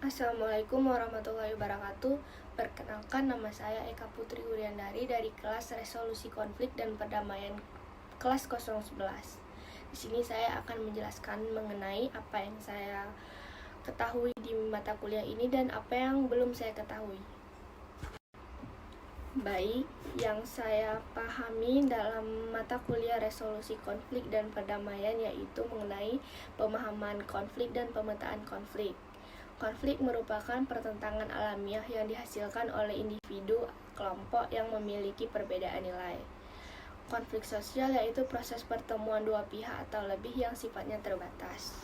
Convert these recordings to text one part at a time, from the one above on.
Assalamualaikum warahmatullahi wabarakatuh. Perkenalkan, nama saya Eka Putri Wuryandari dari kelas Resolusi Konflik dan Perdamaian kelas 011. Di sini saya akan menjelaskan mengenai apa yang saya ketahui di mata kuliah ini dan apa yang belum saya ketahui. Baik, yang saya pahami dalam mata kuliah Resolusi Konflik dan Perdamaian yaitu mengenai pemahaman konflik dan pemetaan konflik. Konflik merupakan pertentangan alamiah yang dihasilkan oleh individu kelompok yang memiliki perbedaan nilai. Konflik sosial yaitu proses pertemuan dua pihak atau lebih yang sifatnya terbatas.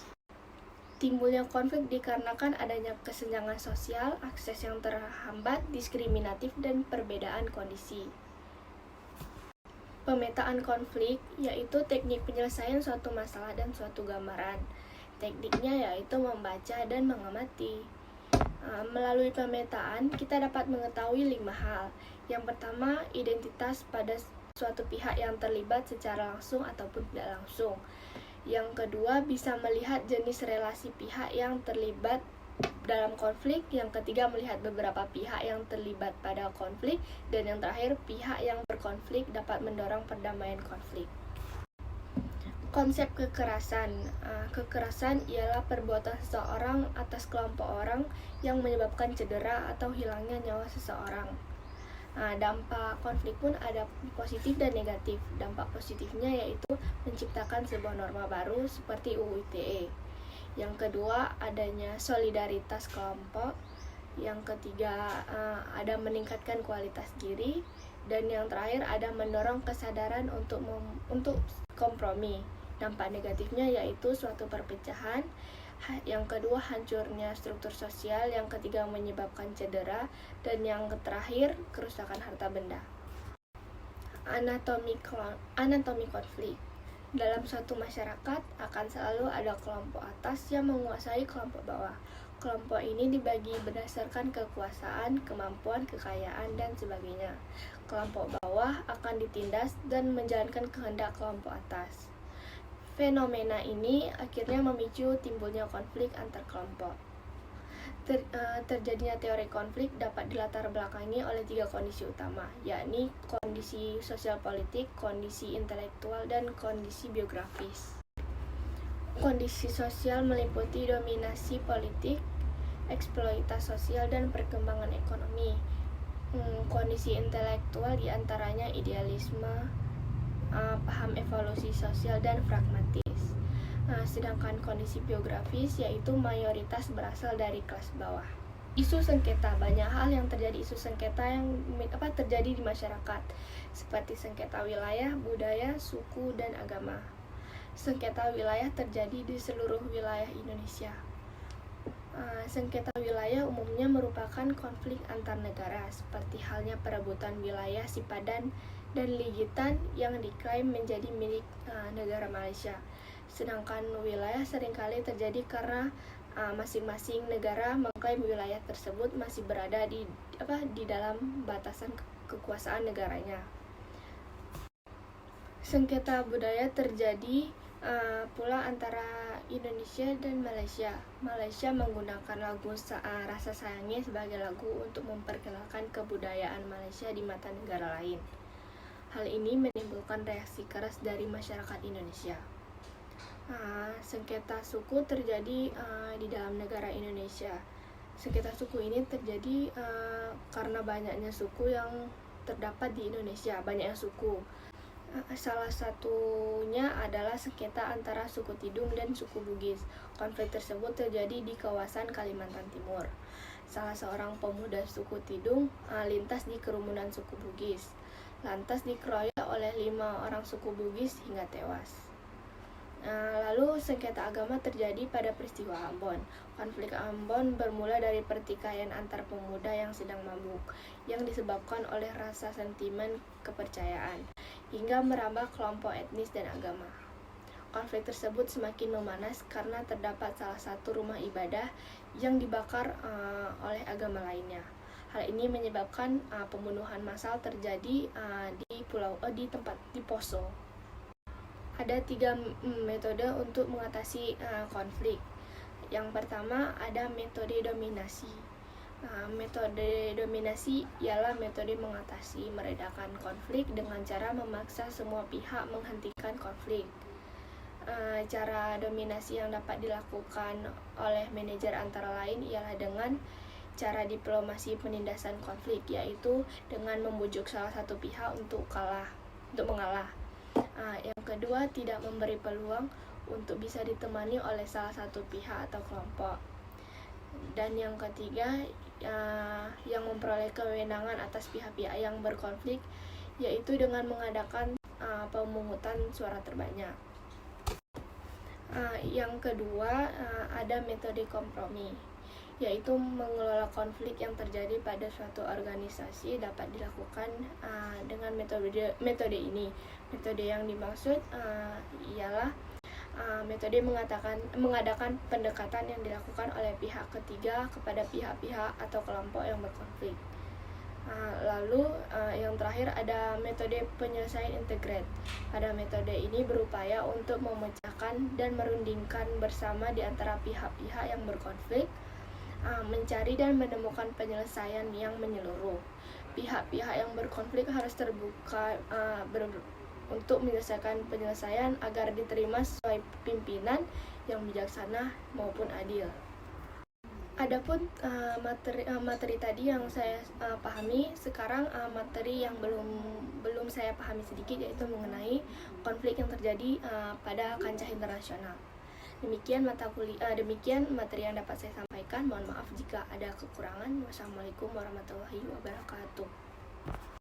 Timbulnya konflik dikarenakan adanya kesenjangan sosial, akses yang terhambat, diskriminatif, dan perbedaan kondisi. Pemetaan konflik yaitu teknik penyelesaian suatu masalah dan suatu gambaran. Tekniknya yaitu membaca dan mengamati. Melalui pemetaan, kita dapat mengetahui 5 hal. Yang pertama, identitas pada suatu pihak yang terlibat secara langsung ataupun tidak langsung. Yang kedua, bisa melihat jenis relasi pihak yang terlibat dalam konflik. Yang ketiga, melihat beberapa pihak yang terlibat pada konflik. Dan yang terakhir, pihak yang berkonflik dapat mendorong perdamaian konflik. Konsep kekerasan. Kekerasan ialah perbuatan seseorang atas kelompok orang yang menyebabkan cedera atau hilangnya nyawa seseorang. Dampak konflik pun ada positif dan negatif. Dampak positifnya yaitu menciptakan sebuah norma baru seperti UU ITE. Yang kedua, adanya solidaritas kelompok. Yang ketiga, ada meningkatkan kualitas diri. Dan yang terakhir, ada mendorong kesadaran untuk kompromi. Dampak negatifnya yaitu suatu perpecahan. Yang kedua, hancurnya struktur sosial. Yang ketiga, menyebabkan cedera. Dan yang terakhir, kerusakan harta benda. Anatomi konflik. Dalam suatu masyarakat akan selalu ada kelompok atas yang menguasai kelompok bawah. Kelompok ini dibagi berdasarkan kekuasaan, kemampuan, kekayaan, dan sebagainya. Kelompok bawah akan ditindas dan menjalankan kehendak kelompok atas. Fenomena ini akhirnya memicu timbulnya konflik antar kelompok. Terjadinya teori konflik dapat dilatar belakangi oleh 3 kondisi utama, yakni kondisi sosial politik, kondisi intelektual, dan kondisi biografis. Kondisi sosial meliputi dominasi politik, eksploitasi sosial, dan perkembangan ekonomi. Kondisi intelektual diantaranya idealisme, paham evolusi sosial, dan pragmatis. Sedangkan kondisi biografis yaitu mayoritas berasal dari kelas bawah. Isu sengketa, banyak hal yang terjadi isu sengketa yang terjadi di masyarakat, seperti sengketa wilayah, budaya, suku, dan agama. Sengketa wilayah terjadi di seluruh wilayah Indonesia. Sengketa wilayah umumnya merupakan konflik antar negara, seperti halnya perebutan wilayah Sipadan dan Ligitan yang diklaim menjadi milik negara Malaysia. Sedangkan wilayah seringkali terjadi karena masing-masing negara mengklaim wilayah tersebut masih berada di dalam batasan kekuasaan negaranya. Sengketa budaya terjadi pula antara Indonesia dan Malaysia. Malaysia menggunakan lagu Rasa Sayangnya sebagai lagu untuk memperkenalkan kebudayaan Malaysia di mata negara lain. Hal ini menimbulkan reaksi keras dari masyarakat Indonesia. Sengketa suku terjadi di dalam negara Indonesia. Sengketa suku ini terjadi karena banyaknya suku yang terdapat di Indonesia, banyaknya suku. Salah satunya adalah sengketa antara suku Tidung dan suku Bugis. Konflik tersebut terjadi di kawasan Kalimantan Timur. Salah seorang pemuda suku Tidung lintas di kerumunan suku Bugis, lantas dikeroyok oleh 5 orang suku Bugis hingga tewas. Lalu sengketa agama terjadi pada peristiwa Ambon. Konflik Ambon bermula dari pertikaian antar pemuda yang sedang mabuk, yang disebabkan oleh rasa sentimen kepercayaan, hingga merambah kelompok etnis dan agama. Konflik tersebut semakin memanas karena terdapat salah satu rumah ibadah yang dibakar oleh agama lainnya. Hal ini menyebabkan pembunuhan massal terjadi di Poso. Ada 3 metode untuk mengatasi konflik. Yang pertama ada metode dominasi. Metode dominasi ialah metode mengatasi meredakan konflik dengan cara memaksa semua pihak menghentikan konflik. Cara dominasi yang dapat dilakukan oleh manajer antara lain ialah dengan cara diplomasi penindasan konflik, yaitu dengan membujuk salah satu pihak untuk mengalah. Yang kedua, tidak memberi peluang untuk bisa ditemani oleh salah satu pihak atau kelompok. Dan yang ketiga, yang memperoleh kewenangan atas pihak-pihak yang berkonflik, yaitu dengan mengadakan pemungutan suara terbanyak. Yang kedua, ada metode kompromi, yaitu mengelola konflik yang terjadi pada suatu organisasi dapat dilakukan dengan metode ini. Metode yang dimaksud ialah metode mengadakan pendekatan yang dilakukan oleh pihak ketiga kepada pihak-pihak atau kelompok yang berkonflik. Lalu yang terakhir ada metode penyelesaian integrat. Pada metode ini berupaya untuk memecahkan dan merundingkan bersama di antara pihak-pihak yang berkonflik, mencari dan menemukan penyelesaian yang menyeluruh. Pihak-pihak yang berkonflik harus terbuka untuk menyelesaikan penyelesaian agar diterima sesuai pimpinan yang bijaksana maupun adil. Adapun materi tadi yang saya pahami, sekarang materi yang belum saya pahami sedikit, yaitu mengenai konflik yang terjadi pada kancah internasional. Demikian materi yang dapat saya sampaikan. Mohon maaf jika ada kekurangan. Wassalamualaikum warahmatullahi wabarakatuh.